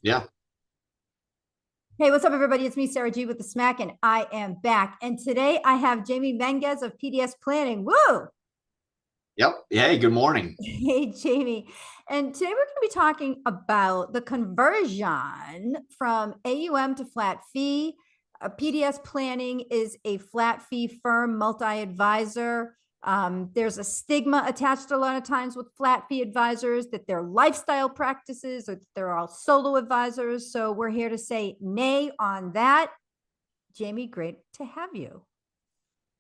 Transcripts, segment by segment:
Yeah. Hey, what's up, everybody? It's me, Sarah G with the Smack, and I am back. And today I have Jamie Menges of PDS Planning. Woo! Yep. Hey, good morning. Hey, Jamie. And today we're going to be talking about the conversion from AUM to flat fee. PDS Planning is a flat fee firm, multi-advisor. There's a stigma attached a lot of times with flat fee advisors that they're lifestyle practices or they're all solo advisors. So we're here to say nay on that. Jamie, great to have you.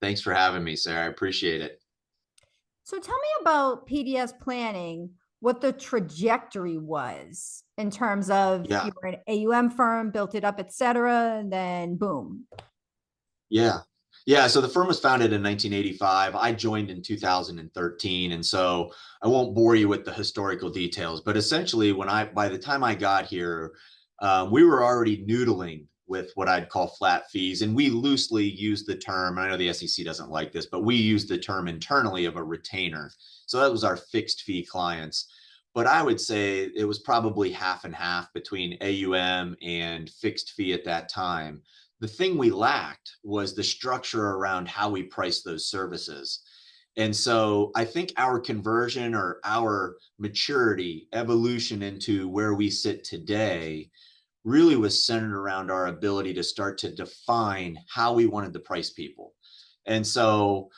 Thanks for having me, Sarah. I appreciate it. So tell me about PDS Planning, what the trajectory was in terms of Yeah. you were an AUM firm, built it up, et cetera, and then boom. Yeah. Yeah. So the firm was founded in 1985. I joined in 2013. And so I won't bore you with the historical details, but essentially by the time I got here, we were already noodling with what I'd call flat fees. And we loosely use the term, I know the SEC doesn't like this, but we use the term internally of a retainer. So that was our fixed fee clients. But I would say it was probably half and half between AUM and fixed fee at that time. The thing we lacked was the structure around how we price those services. And so I think our conversion or our maturity, evolution into where we sit today really was centered around our ability to start to define how we wanted to price people. And so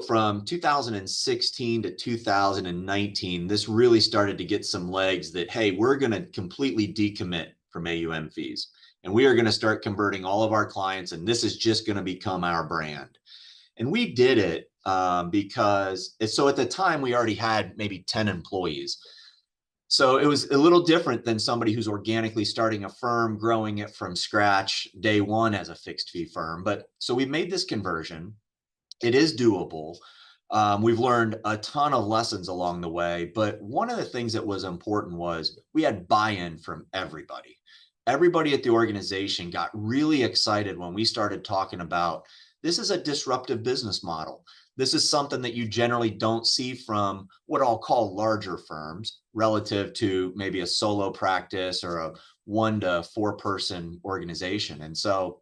from 2016 to 2019, this really started to get some legs that, hey, we're going to completely decommit from AUM fees. And we are going to start converting all of our clients, and this is just going to become our brand. And we did it because, so at the time, we already had maybe 10 employees. So it was a little different than somebody who's organically starting a firm, growing it from scratch day one as a fixed fee firm. But so we made this conversion. It is doable. We've learned a ton of lessons along the way, but one of the things that was important was we had buy-in from everybody. Everybody at the organization got really excited when we started talking about this is a disruptive business model. This is something that you generally don't see from what I'll call larger firms relative to maybe a solo practice or a 1 to 4 person organization. And so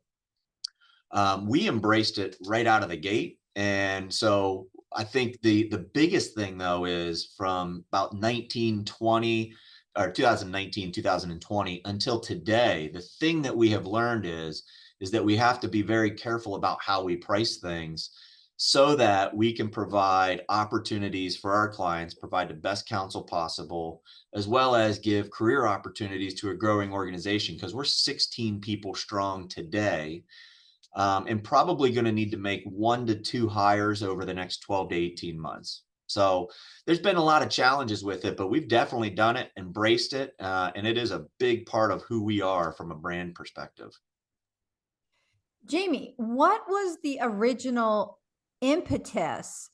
we embraced it right out of the gate. And so I think the biggest thing though is from about 1920 or 2019, 2020 until today, the thing that we have learned is that we have to be very careful about how we price things so that we can provide opportunities for our clients, provide the best counsel possible, as well as give career opportunities to a growing organization because we're 16 people strong today, and probably going to need to make 1 to 2 hires over the next 12 to 18 months. So there's been a lot of challenges with it, but we've definitely done it, embraced it, and it is a big part of who we are from a brand perspective. Jamie, what was the original impetus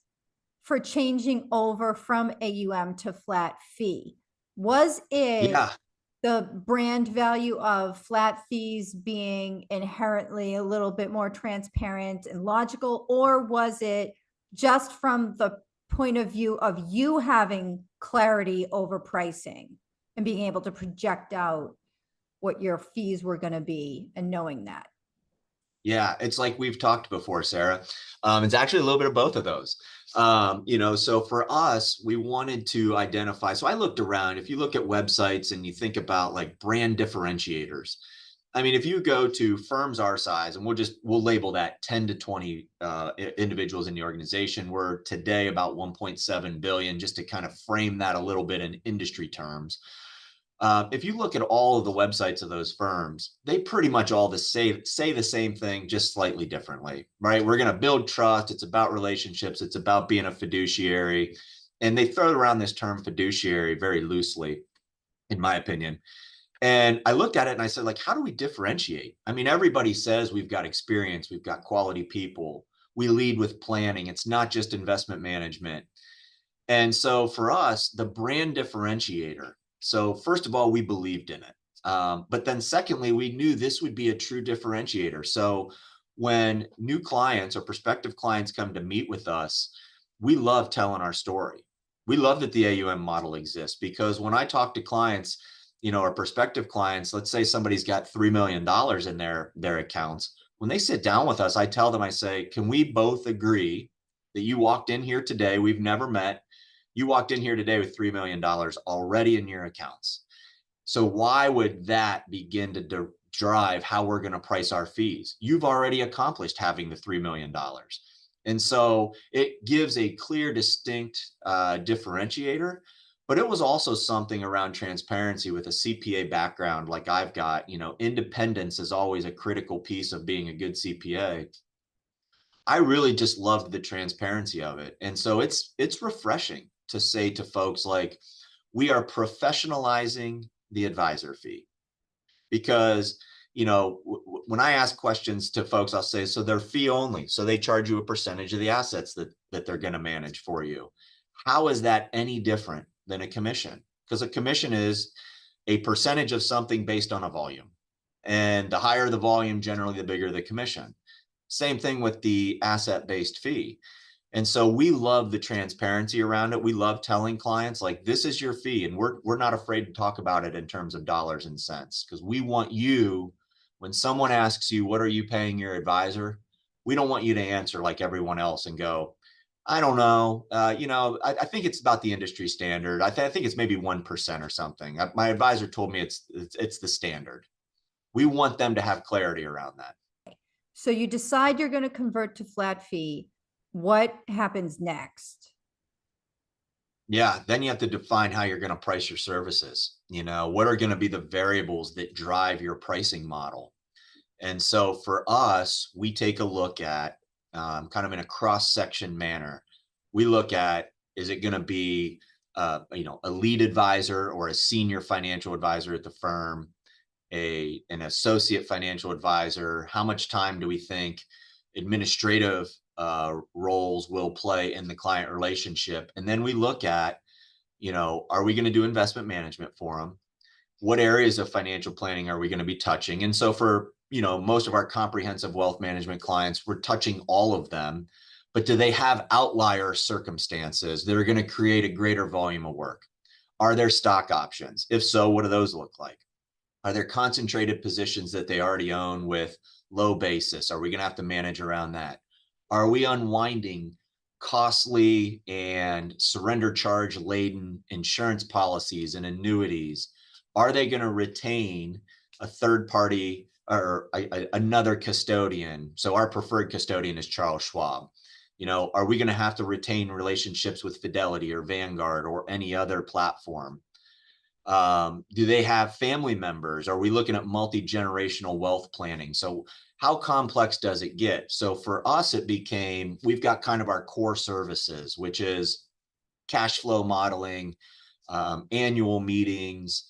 for changing over from AUM to flat fee? Was it Yeah. the brand value of flat fees being inherently a little bit more transparent and logical, or was it just from the point of view of you having clarity over pricing and being able to project out what your fees were going to be and knowing that? Yeah, it's like we've talked before, Sarah. It's actually a little bit of both of those. So for us, we wanted to identify. So I looked around. If you look at websites and you think about like brand differentiators, I mean, if you go to firms our size, and we'll label that 10 to 20 individuals in the organization. We're today about 1.7 billion, just to kind of frame that a little bit in industry terms. If you look at all of the websites of those firms, they pretty much all say the same thing, just slightly differently, right? We're going to build trust. It's about relationships. It's about being a fiduciary. And they throw around this term fiduciary very loosely, in my opinion. And I looked at it and I said, like, how do we differentiate? I mean, everybody says we've got experience, we've got quality people, we lead with planning. It's not just investment management. And so for us, the brand differentiator. So first of all, we believed in it. But then secondly, we knew this would be a true differentiator. So when new clients or prospective clients come to meet with us, we love telling our story. We love that the AUM model exists because when I talk to clients, our prospective clients, let's say somebody's got $3 million in their accounts. When they sit down with us, I tell them, I say, can we both agree that you walked in here today, we've never met, you walked in here today with $3 million already in your accounts. So why would that begin to drive how we're going to price our fees? You've already accomplished having the $3 million. And so it gives a clear, distinct differentiator. But it was also something around transparency with a CPA background like I've got. Independence is always a critical piece of being a good CPA. I really just loved the transparency of it. And so it's refreshing to say to folks, like, we are professionalizing the advisor fee. Because when I ask questions to folks, I'll say, so they're fee only, so they charge you a percentage of the assets that they're going to manage for you. How is that any different than a commission? Because a commission is a percentage of something based on a volume, and the higher the volume, generally the bigger the commission. Same thing with the asset-based fee. And so we love the transparency around it. We love telling clients, like, this is your fee, and we're not afraid to talk about it in terms of dollars and cents, because we want you, when someone asks you, what are you paying your advisor? We don't want you to answer like everyone else and go, I don't know. I think it's about the industry standard. I think it's maybe 1% or something. My advisor told me it's the standard. We want them to have clarity around that. So you decide you're going to convert to flat fee. What happens next? Yeah, then you have to define how you're going to price your services. What are going to be the variables that drive your pricing model? And so for us, we take a look at kind of in a cross-section manner. We look at, is it going to be a lead advisor or a senior financial advisor at the firm, an associate financial advisor? How much time do we think administrative roles will play in the client relationship? And then we look at, are we going to do investment management for them? What areas of financial planning are we going to be touching? And so for, most of our comprehensive wealth management clients, we're touching all of them. But do they have outlier circumstances that are going to create a greater volume of work? Are there stock options? If so, what do those look like? Are there concentrated positions that they already own with low basis? Are we going to have to manage around that? Are we unwinding costly and surrender charge laden insurance policies and annuities? Are they going to retain a third party or another custodian? So our preferred custodian is Charles Schwab. Are we going to have to retain relationships with Fidelity or Vanguard or any other platform? Do they have family members? Are we looking at multi-generational wealth planning? So how complex does it get? So for us, we've got kind of our core services, which is cash flow modeling, annual meetings,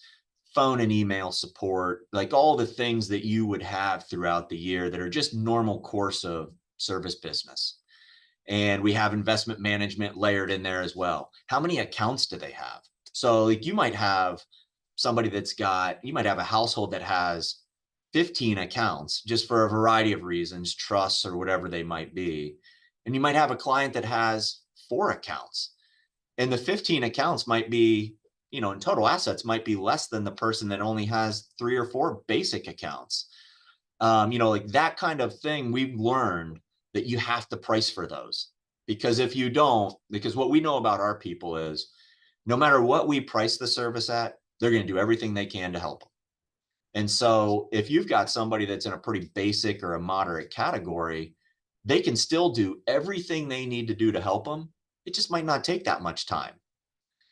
phone and email support, like all the things that you would have throughout the year that are just normal course of service business. And we have investment management layered in there as well. How many accounts do they have? So like you might have a household that has 15 accounts just for a variety of reasons, trusts or whatever they might be. And you might have a client that has 4 accounts, and the 15 accounts might be, in total assets might be less than the person that only has 3 or 4 basic accounts. Like that kind of thing. We've learned that you have to price for those, because if you don't, because what we know about our people is no matter what we price the service at, they're going to do everything they can to help them. And so if you've got somebody that's in a pretty basic or a moderate category, they can still do everything they need to do to help them. It just might not take that much time.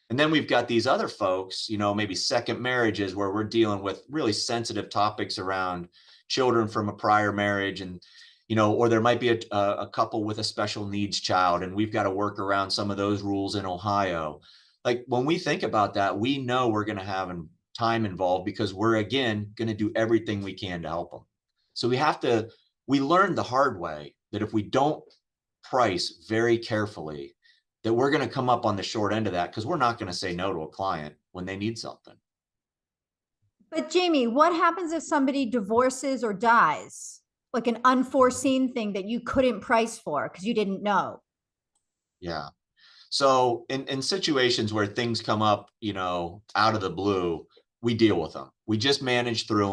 And then we've got these other folks, maybe second marriages where we're dealing with really sensitive topics around children from a prior marriage, and or there might be a couple with a special needs child, and we've got to work around some of those rules in Ohio. Like when we think about that, we know we're going to have time involved because we're, again, going to do everything we can to help them. So we learned the hard way that if we don't price very carefully, that we're going to come up on the short end of that, because we're not going to say no to a client when they need something. But Jamie, what happens if somebody divorces or dies? Like an unforeseen thing that you couldn't price for because you didn't know. Yeah. So in situations where things come up, out of the blue, we deal with them. We just manage through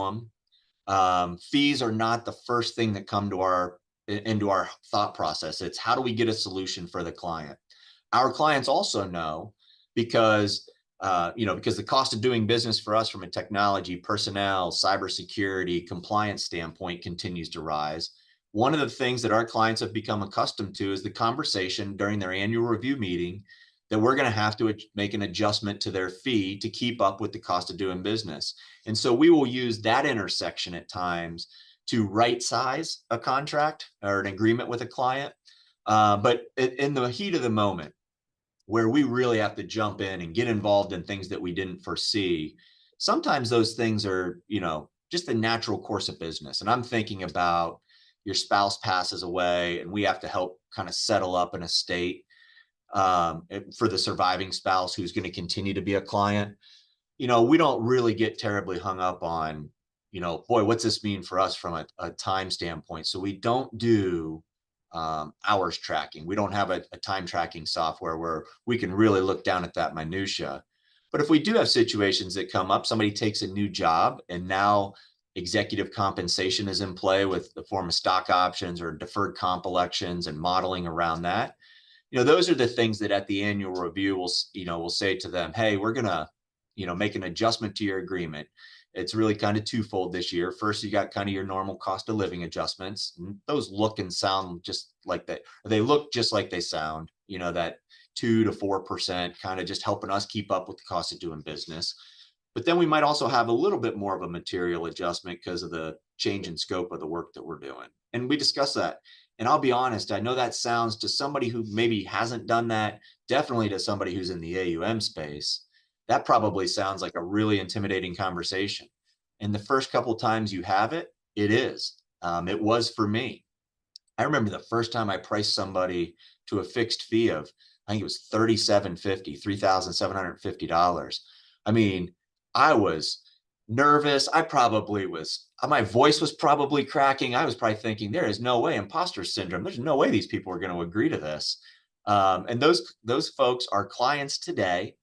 them. Fees are not the first thing that come to into our thought process. It's how do we get a solution for the client? Our clients also know because because the cost of doing business for us from a technology, personnel, cybersecurity, compliance standpoint continues to rise. One of the things that our clients have become accustomed to is the conversation during their annual review meeting that we're going to have to make an adjustment to their fee to keep up with the cost of doing business. And so we will use that intersection at times to right size a contract or an agreement with a client. But in the heat of the moment, where we really have to jump in and get involved in things that we didn't foresee, sometimes those things are, just the natural course of business. And I'm thinking about your spouse passes away and we have to help kind of settle up an estate for the surviving spouse who's going to continue to be a client. We don't really get terribly hung up on, boy, what's this mean for us from a time standpoint? So we don't do hours tracking. We don't have a time tracking software where we can really look down at that minutia. But if we do have situations that come up, somebody takes a new job and now executive compensation is in play with the form of stock options or deferred comp elections and modeling around that. Those are the things that at the annual review we'll say to them, hey, we're going to, make an adjustment to your agreement. It's really kind of twofold this year. First, you got kind of your normal cost of living adjustments. And those look and sound just like that. They look just like they sound, that 2 to 4% kind of just helping us keep up with the cost of doing business. But then we might also have a little bit more of a material adjustment because of the change in scope of the work that we're doing. And we discuss that. And I'll be honest, I know that sounds to somebody who maybe hasn't done that, definitely to somebody who's in the AUM space, that probably sounds like a really intimidating conversation. And the first couple of times you have it, it is. It was for me. I remember the first time I priced somebody to a fixed fee of, I think it was $3,750, $3,750. I mean, I was nervous. My voice was probably cracking. I was probably thinking, there is no way, imposter syndrome. There's no way these people are going to agree to this. And those folks are clients today.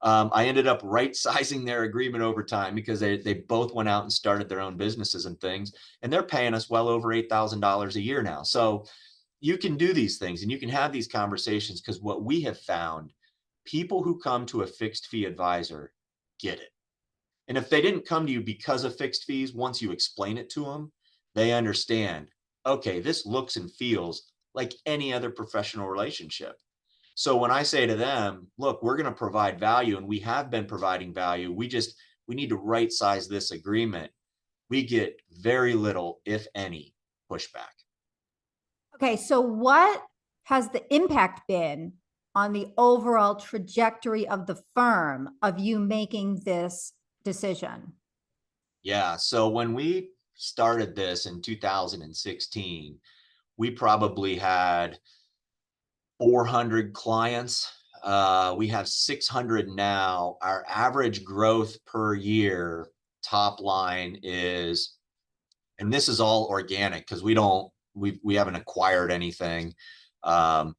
I ended up right sizing their agreement over time because they both went out and started their own businesses and things, and they're paying us well over $8,000 a year now. So you can do these things and you can have these conversations, because what we have found, people who come to a fixed fee advisor get it. And if they didn't come to you because of fixed fees, once you explain it to them, they understand, okay, this looks and feels like any other professional relationship. So when I say to them, look, we're going to provide value, and we have been providing value, we need to right size this agreement, we get very little, if any, pushback. Okay, so what has the impact been on the overall trajectory of the firm of you making this decision? Yeah, so when we started this in 2016, we probably had 400 clients. We have 600 now. Our average growth per year top line is, and this is all organic because we haven't acquired anything. Our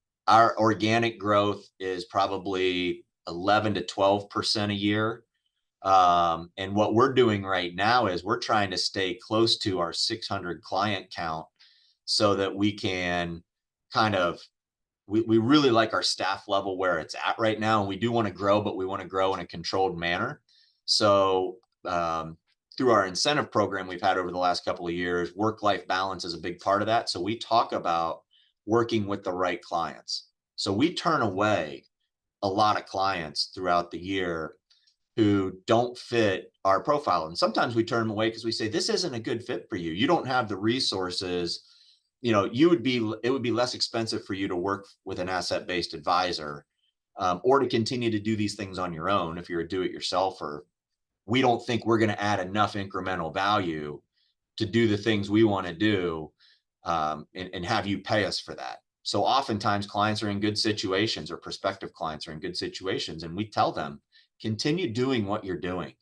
organic growth is probably 11 to 12% a year. And what we're doing right now is we're trying to stay close to our 600 client count so that we can we really like our staff level where it's at right now. And we do want to grow, but we want to grow in a controlled manner. So through our incentive program we've had over the last couple of years, work-life balance is a big part of that. So we talk about working with the right clients. So we turn away a lot of clients throughout the year who don't fit our profile. And sometimes we turn them away because we say, this isn't a good fit for you. You don't have the resources. It would be less expensive for you to work with an asset-based advisor, or to continue to do these things on your own if you're a do-it-yourselfer. We don't think we're going to add enough incremental value to do the things we want to do, and have you pay us for that. So oftentimes clients are in good situations, or prospective clients are in good situations, and we tell them, continue doing what you're doing.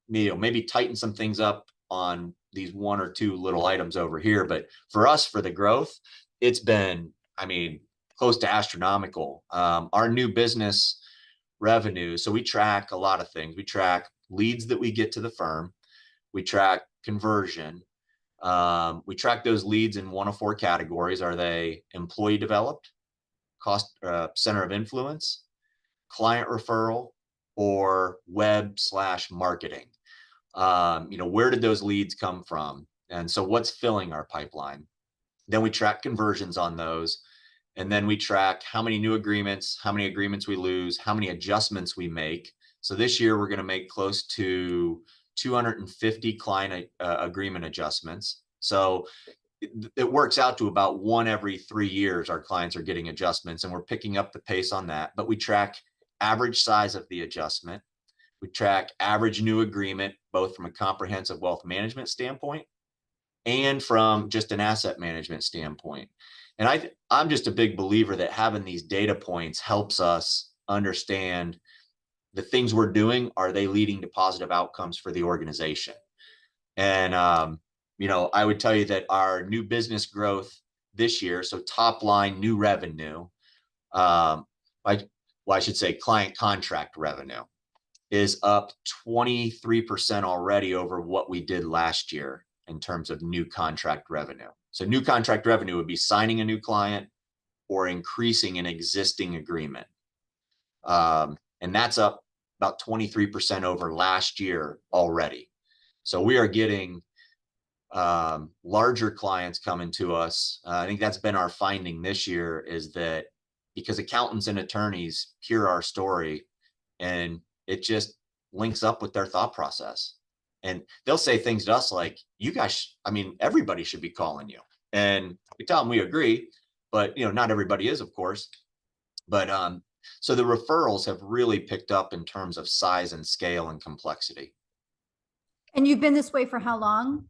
Maybe tighten some things up on these one or two little items over here. But for us, for the growth, it's been, close to astronomical. Our new business revenue. So we track a lot of things. We track leads that we get to the firm. We track conversion. We track those leads in one of four categories. Are they employee developed, cost center of influence, client referral, or web/marketing? Where did those leads come from? And so what's filling our pipeline? Then we track conversions on those. And then we track how many new agreements, how many agreements we lose, how many adjustments we make. So this year we're going to make close to 250 client agreement adjustments. So it works out to about one every 3 years our clients are getting adjustments, and we're picking up the pace on that. But we track average size of the adjustment. We track average new agreement, both from a comprehensive wealth management standpoint and from just an asset management standpoint. And I'm just a big believer that having these data points helps us understand the things we're doing. Are they leading to positive outcomes for the organization? And, I would tell you that our new business growth this year, so top line new revenue, I should say client contract revenue, is up 23% already over what we did last year in terms of new contract revenue. So new contract revenue would be signing a new client or increasing an existing agreement. And that's up about 23% over last year already. So we are getting larger clients coming to us. I think that's been our finding this year, is that because accountants and attorneys hear our story and it just links up with their thought process. And they'll say things to us like, you guys, everybody should be calling you. And we tell them we agree, but not everybody is, of course. But so the referrals have really picked up in terms of size and scale and complexity. And you've been this way for how long?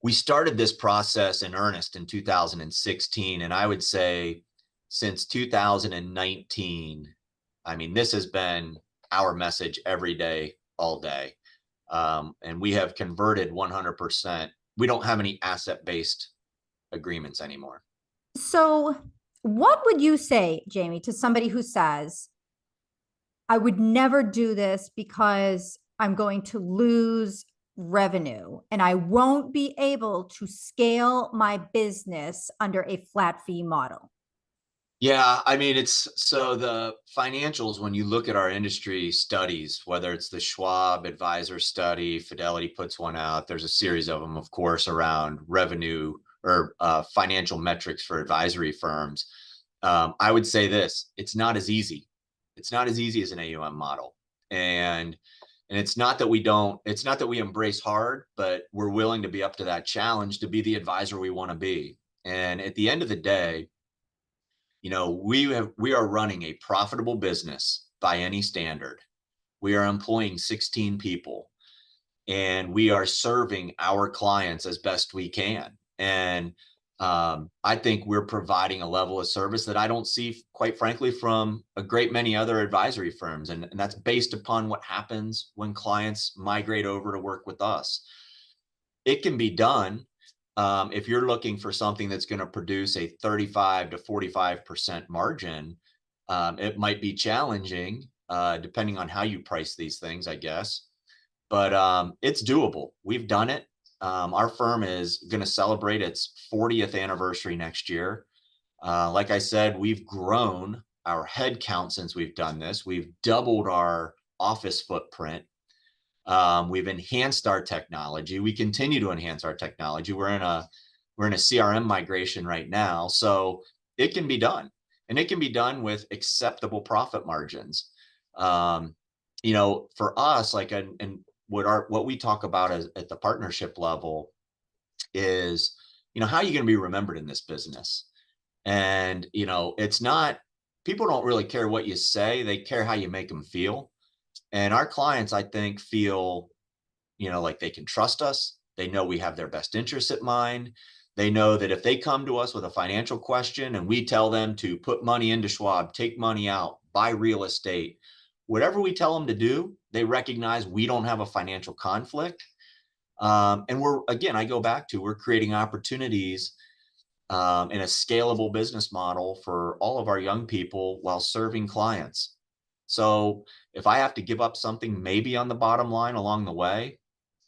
We started this process in earnest in 2016. And I would say since 2019, this has been our message every day, all day. And we have converted 100%. We don't have any asset-based agreements anymore. So what would you say, Jamie, to somebody who says, I would never do this because I'm going to lose revenue and I won't be able to scale my business under a flat fee model? Yeah, it's so the financials, when you look at our industry studies, whether it's the Schwab advisor study, Fidelity puts one out, there's a series of them, of course, around revenue or financial metrics for advisory firms. I would say this, it's not as easy. It's not as easy as an AUM model. And it's not that we embrace hard, but we're willing to be up to that challenge to be the advisor we want to be. And at the end of the day, we are running a profitable business by any standard. We are employing 16 people and we are serving our clients as best we can. And I think we're providing a level of service that I don't see, quite frankly, from a great many other advisory firms. And that's based upon what happens when clients migrate over to work with us. It can be done. If you're looking for something that's going to produce a 35 to 45% margin, it might be challenging, depending on how you price these things, I guess. But it's doable. We've done it. Our firm is going to celebrate its 40th anniversary next year. Like I said, we've grown our head count since we've done this. We've doubled our office footprint. We've enhanced our technology. We continue to enhance our technology. We're in a CRM migration right now, so it can be done, and it can be done with acceptable profit margins. For us, and what we talk about at the partnership level is, how are you going to be remembered in this business? And it's not, people don't really care what you say; they care how you make them feel. And our clients, I think, feel, like they can trust us. They know we have their best interests at mind. They know that if they come to us with a financial question and we tell them to put money into Schwab, take money out, buy real estate, whatever we tell them to do, they recognize we don't have a financial conflict. And I go back to, we're creating opportunities and a scalable business model for all of our young people while serving clients. So if I have to give up something maybe on the bottom line along the way,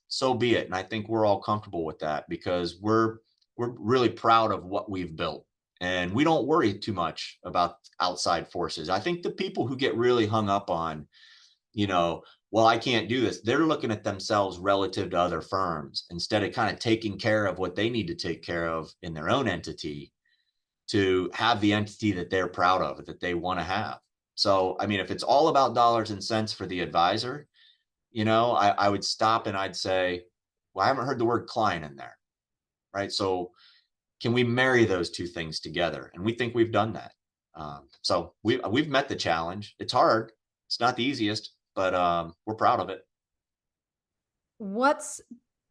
so be it. And I think we're all comfortable with that because we're really proud of what we've built. And we don't worry too much about outside forces. I think the people who get really hung up on, well, I can't do this, they're looking at themselves relative to other firms instead of kind of taking care of what they need to take care of in their own entity to have the entity that they're proud of, that they want to have. So, I mean, if it's all about dollars and cents for the advisor, I would stop and I'd say, well, I haven't heard the word client in there, right? So can we marry those two things together? And we think we've done that. So we've met the challenge. It's hard. It's not the easiest, but we're proud of it. What's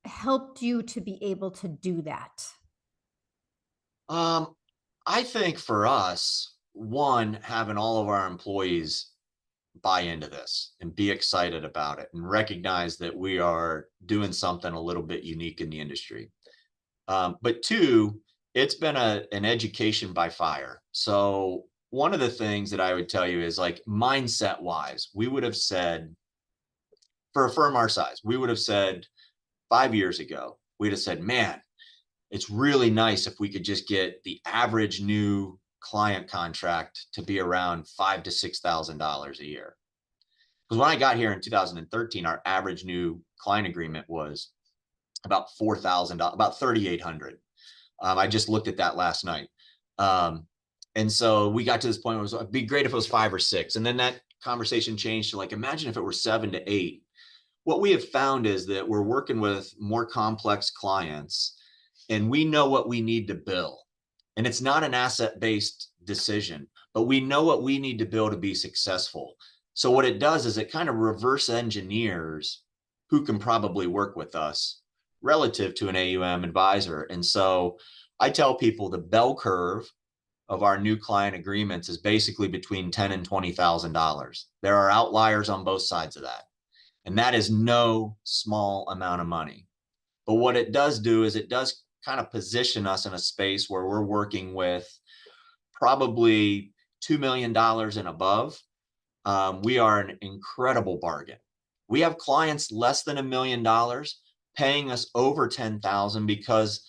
helped you to be able to do that? Um, I think for us, one, having all of our employees buy into this and be excited about it and recognize that we are doing something a little bit unique in the industry. But two, it's been an education by fire. So one of the things that I would tell you is like mindset wise, we would have said for a firm our size, we would have said 5 years ago, we'd have said, man, it's really nice if we could just get the average new client contract to be around $5,000 to $6,000 a year. Because when I got here in 2013, our average new client agreement was about $4,000, about 3,800. I just looked at that last night. And so we got to this point where it'd be great if it was 5 or 6. And then that conversation changed to like, imagine if it were 7 to 8. What we have found is that we're working with more complex clients and we know what we need to bill. And it's not an asset-based decision, but we know what we need to bill to be successful. So what it does is it kind of reverse engineers who can probably work with us relative to an AUM advisor. And so I tell people the bell curve of our new client agreements is basically between $10,000 and $20,000. There are outliers on both sides of that. And that is no small amount of money. But what it does do is it does kind of position us in a space where we're working with probably $2 million and above. We are an incredible bargain. We have clients less than $1 million paying us over 10,000 because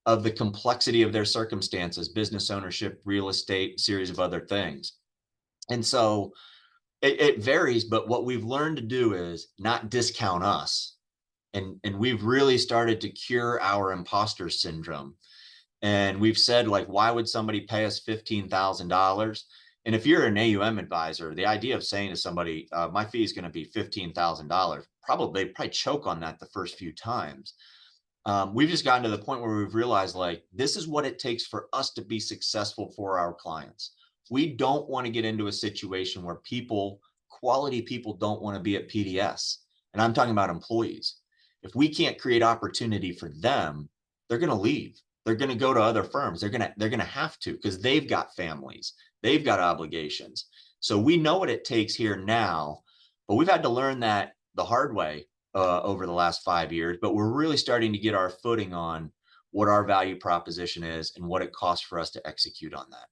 of the complexity of their circumstances, business ownership, real estate, series of other things. And so it varies, but what we've learned to do is not discount us. And we've really started to cure our imposter syndrome. And we've said, like, why would somebody pay us $15,000? And if you're an AUM advisor, the idea of saying to somebody, my fee is going to be $15,000, probably choke on that the first few times. We've just gotten to the point where we've realized, like, this is what it takes for us to be successful for our clients. We don't want to get into a situation where quality people don't want to be at PDS. And I'm talking about employees. If we can't create opportunity for them, they're going to leave. They're going to go to other firms. They're going to have to because they've got families. They've got obligations. So we know what it takes here now, but we've had to learn that the hard way over the last 5 years. But we're really starting to get our footing on what our value proposition is and what it costs for us to execute on that.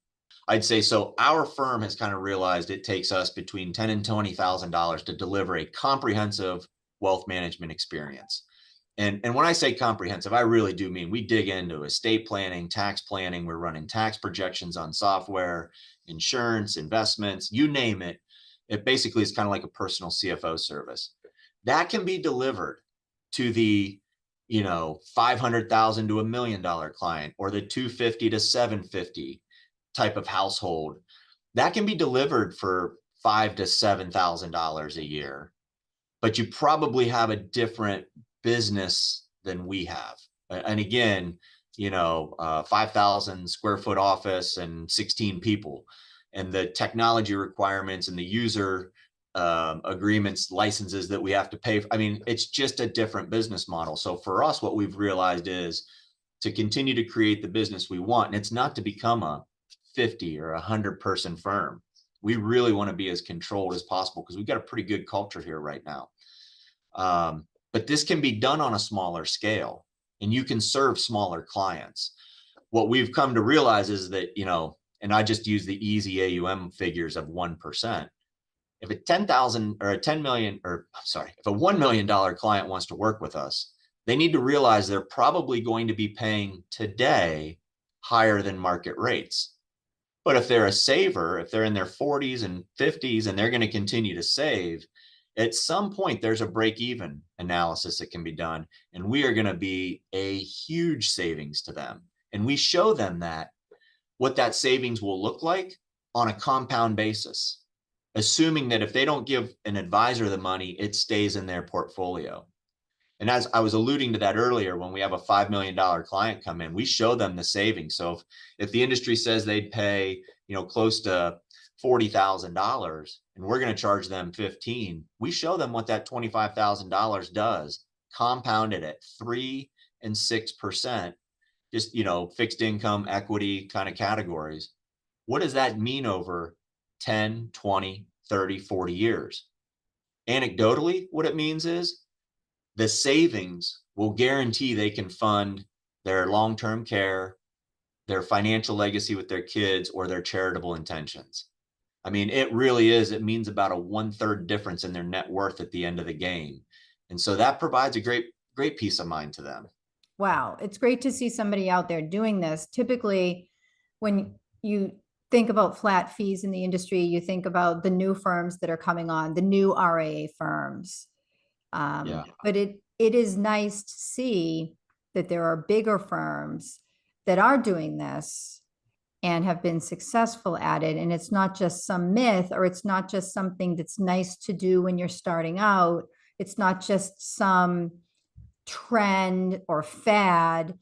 I'd say so. Our firm has kind of realized it takes us between $10,000 and $20,000 to deliver a comprehensive wealth management experience. And when I say comprehensive, I really do mean we dig into estate planning, tax planning. We're running tax projections on software, insurance, investments, you name it. It basically is kind of like a personal CFO service. That can be delivered to the, $500,000 to $1 million client or the 250 to 750 type of household. That can be delivered for $5,000 to $7,000 a year, but you probably have a different business than we have. And again, 5,000 square foot office and 16 people, and the technology requirements and the user agreements, licenses that we have to pay. I mean, it's just a different business model. So for us, what we've realized is to continue to create the business we want. And it's not to become a 50 or 100 person firm. We really want to be as controlled as possible because we've got a pretty good culture here right now. But this can be done on a smaller scale and you can serve smaller clients. what we've come to realize is that, and I just use the easy AUM figures of 1%. If a 10,000 or a 10 million, or sorry, if a $1 million client wants to work with us, they need to realize they're probably going to be paying today higher than market rates. But if they're a saver, if they're in their 40s and 50s and they're going to continue to save, at some point there's a break-even analysis that can be done, and we are going to be a huge savings to them. And we show them that what that savings will look like on a compound basis, assuming that if they don't give an advisor the money, it stays in their portfolio. And as I was alluding to that earlier, when we have a $5 million client come in, we show them the savings. So if the industry says they'd pay, close to $40,000 and we're going to charge them 15, we show them what that $25,000 does, compounded at 3 and 6%, just, fixed income, equity kind of categories. What does that mean over 10, 20, 30, 40 years? Anecdotally, what it means is the savings will guarantee they can fund their long-term care, their financial legacy with their kids, or their charitable intentions. I mean, it really is. It means about a 1/3 difference in their net worth at the end of the game. And so that provides a great, great peace of mind to them. Wow, it's great to see somebody out there doing this. Typically, when you think about flat fees in the industry, you think about the new firms that are coming on, the new RIA firms. Yeah. But it is nice to see that there are bigger firms that are doing this and have been successful at it. And it's not just some myth, or it's not just something that's nice to do when you're starting out. It's not just some trend or fad.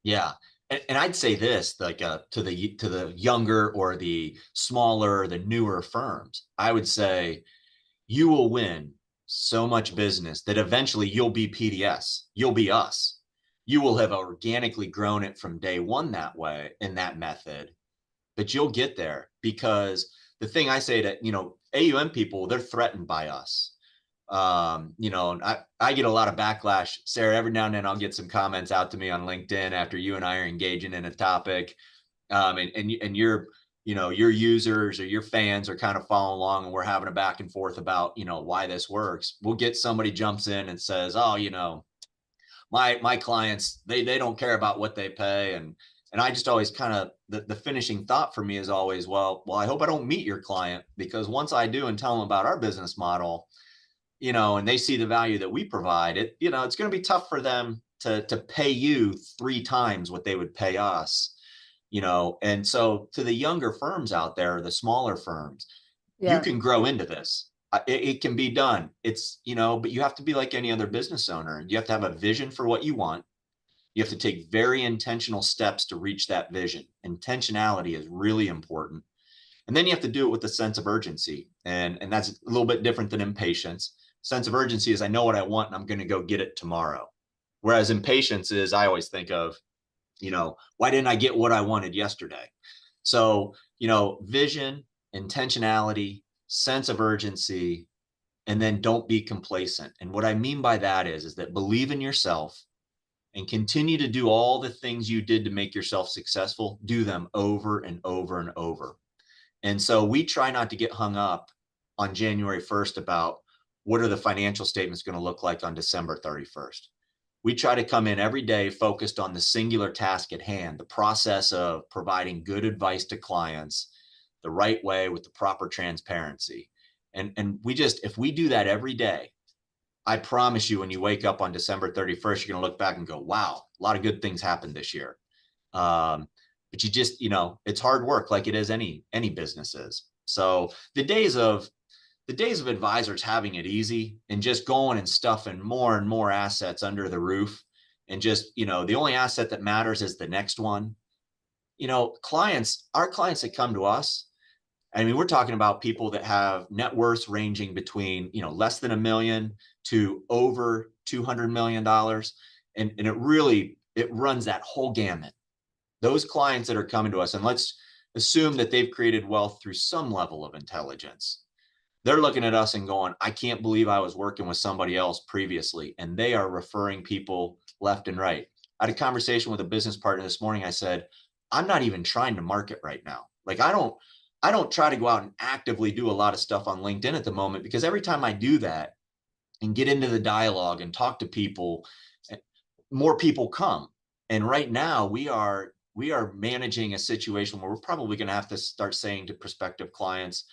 Yeah. And I'd say this, like to the younger or the smaller, the newer firms, I would say you will win so much business that eventually you'll be PDS. You'll be us. You will have organically grown it from day one that way, in that method, but you'll get there, because the thing I say to, AUM people, they're threatened by us. I get a lot of backlash, Sarah. Every now and then I'll get some comments out to me on LinkedIn after you and I are engaging in a topic. And your users or your fans are kind of following along, and we're having a back and forth about, why this works. We'll get somebody jumps in and says, oh, my clients, they don't care about what they pay. And I just always kind of, the finishing thought for me is always, well, I hope I don't meet your client, because once I do and tell them about our business model, and they see the value that we provide, it's going to be tough for them to pay you 3 times what they would pay us. And so to the younger firms out there, the smaller firms, you can grow into this. It can be done. It's, but you have to be like any other business owner. You have to have a vision for what you want. You have to take very intentional steps to reach that vision. Intentionality is really important. And then you have to do it with a sense of urgency. And that's a little bit different than impatience. Sense of urgency is, I know what I want and I'm going to go get it tomorrow. Whereas impatience is, I always think of, why didn't I get what I wanted yesterday? So, vision, intentionality, sense of urgency, and then don't be complacent. And what I mean by that is that believe in yourself and continue to do all the things you did to make yourself successful. Do them over and over and over. And so we try not to get hung up on January 1st about what are the financial statements going to look like on December 31st. We try to come in every day focused on the singular task at hand, the process of providing good advice to clients the right way with the proper transparency. And we just, if we do that every day, I promise you, when you wake up on December 31st, you're going to look back and go, wow, a lot of good things happened this year. But you just, it's hard work, like it is any business is. So the days of advisors having it easy and just going and stuffing more and more assets under the roof, and just, the only asset that matters is the next one. Our clients that come to us, I mean, we're talking about people that have net worths ranging between, less than $1 million to over $200 million. And it runs that whole gamut. Those clients that are coming to us, and let's assume that they've created wealth through some level of intelligence. They're looking at us and going, I can't believe I was working with somebody else previously. And they are referring people left and right. I had a conversation with a business partner this morning. I said, I'm not even trying to market right now. Like I don't try to go out and actively do a lot of stuff on LinkedIn at the moment, because every time I do that and get into the dialogue and talk to people, more people come. And right now we are managing a situation where we're probably going to have to start saying to prospective clients,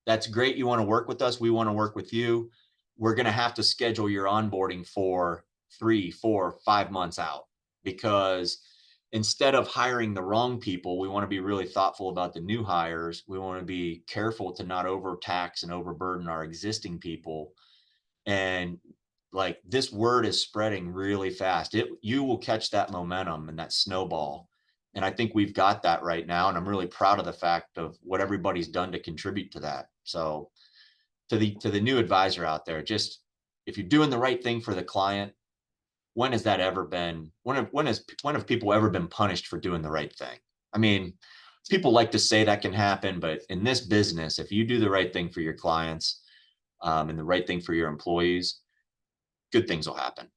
that's great, you want to work with us, we want to work with you. We're going to have to schedule your onboarding for 3, 4, 5 months out, because instead of hiring the wrong people, we want to be really thoughtful about the new hires. We want to be careful to not overtax and overburden our existing people. And like, this word is spreading really fast. You will catch that momentum and that snowball. And I think we've got that right now. And I'm really proud of the fact of what everybody's done to contribute to that. So to the new advisor out there, just, if you're doing the right thing for the client, when has that ever been, when have people ever been punished for doing the right thing? I mean, people like to say that can happen, but in this business, if you do the right thing for your clients, and the right thing for your employees, good things will happen.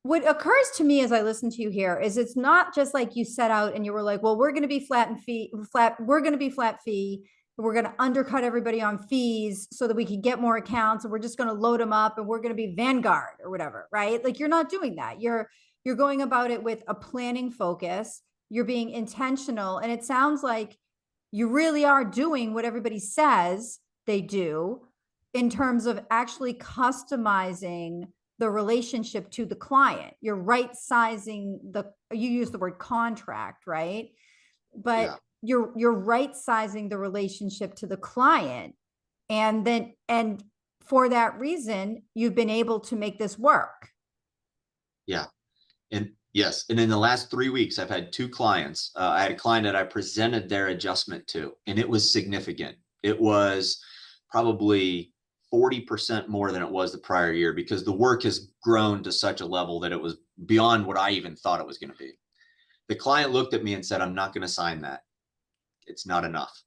What occurs to me as I listen to you here is it's not just like you set out and you were like, well, we're going to be we're going to be flat fee. We're going to undercut everybody on fees so that we can get more accounts, and we're just going to load them up and we're going to be Vanguard or whatever, right? Like, you're not doing that. You're going about it with a planning focus. You're being intentional. And it sounds like you really are doing what everybody says they do in terms of actually customizing the relationship to the client. You're right sizing you use the word contract, right? Yeah. But you're right sizing the relationship to the client. And for that reason, you've been able to make this work. Yeah. And yes. And in the last 3 weeks, I've had 2 clients. I had a client that I presented their adjustment to, and it was significant. It was probably 40% more than it was the prior year, because the work has grown to such a level that it was beyond what I even thought it was going to be. The client looked at me and said, I'm not going to sign that. It's not enough.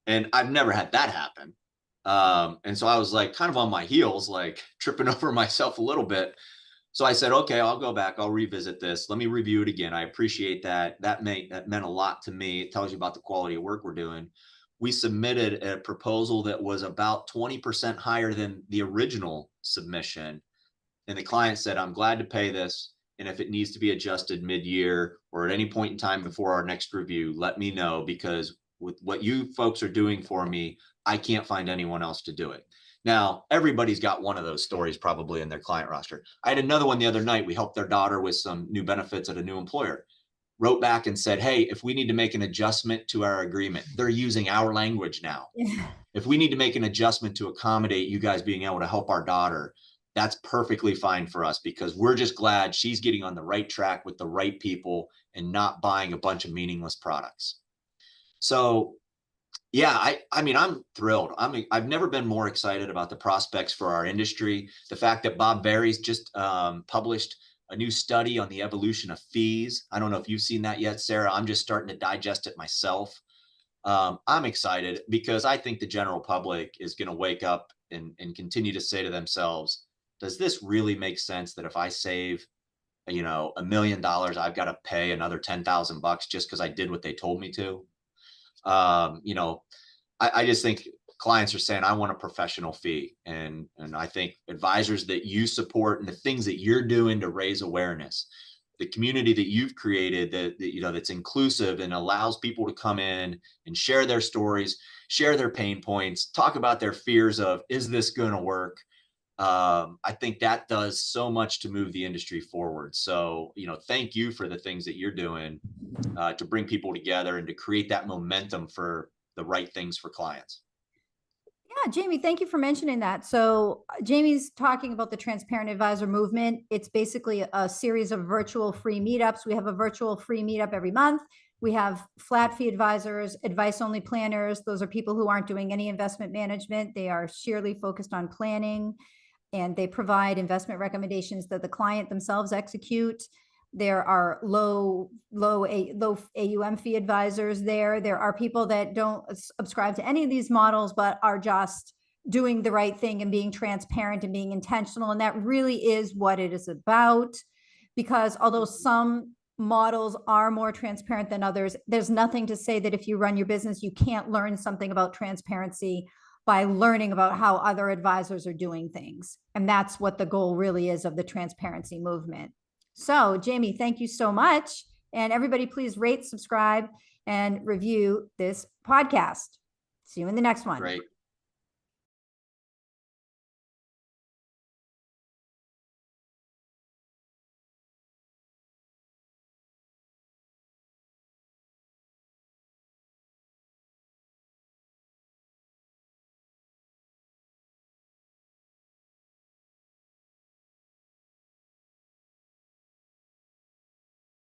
And I've never had that happen. And so I was like kind of on my heels, like tripping over myself a little bit. So I said, okay, I'll go back. I'll revisit this. Let me review it again. I appreciate that. That meant a lot to me. It tells you about the quality of work we're doing. We submitted a proposal that was about 20% higher than the original submission. And the client said, I'm glad to pay this. And if it needs to be adjusted mid-year or at any point in time before our next review, let me know, because with what you folks are doing for me, I can't find anyone else to do it. Now, everybody's got one of those stories probably in their client roster. I had another one the other night. We helped their daughter with some new benefits at a new employer. Wrote back and said, hey, if we need to make an adjustment to our agreement, they're using our language now. Yeah. If we need to make an adjustment to accommodate you guys being able to help our daughter, that's perfectly fine for us, because we're just glad she's getting on the right track with the right people and not buying a bunch of meaningless products. So yeah, I mean, I'm thrilled. I've never been more excited about the prospects for our industry. The fact that Bob Berry's just published a new study on the evolution of fees. I don't know if you've seen that yet, Sarah. I'm just starting to digest it myself. I'm excited because I think the general public is going to wake up and continue to say to themselves, does this really make sense that if I save, $1 million, I've got to pay another $10,000 just because I did what they told me to? I just think clients are saying, I want a professional fee. And I think advisors that you support and the things that you're doing to raise awareness, the community that you've created that's inclusive and allows people to come in and share their stories, share their pain points, talk about their fears of, is this going to work? I think that does so much to move the industry forward. So, thank you for the things that you're doing to bring people together and to create that momentum for the right things for clients. Yeah, Jamie, thank you for mentioning that. So Jamie's talking about the Transparent Advisor Movement. It's basically a series of virtual free meetups. We have a virtual free meetup every month. We have flat fee advisors, advice only planners. Those are people who aren't doing any investment management. They are sheerly focused on planning, and they provide investment recommendations that the client themselves execute. There are low AUM fee advisors there. There are people that don't subscribe to any of these models, but are just doing the right thing and being transparent and being intentional. And that really is what it is about. Because although some models are more transparent than others. There's nothing to say that if you run your business, you can't learn something about transparency by learning about how other advisors are doing things. And that's what the goal really is of the transparency movement. So, Jamie, thank you so much. And everybody, please rate, subscribe, and review this podcast. See you in the next one. Great.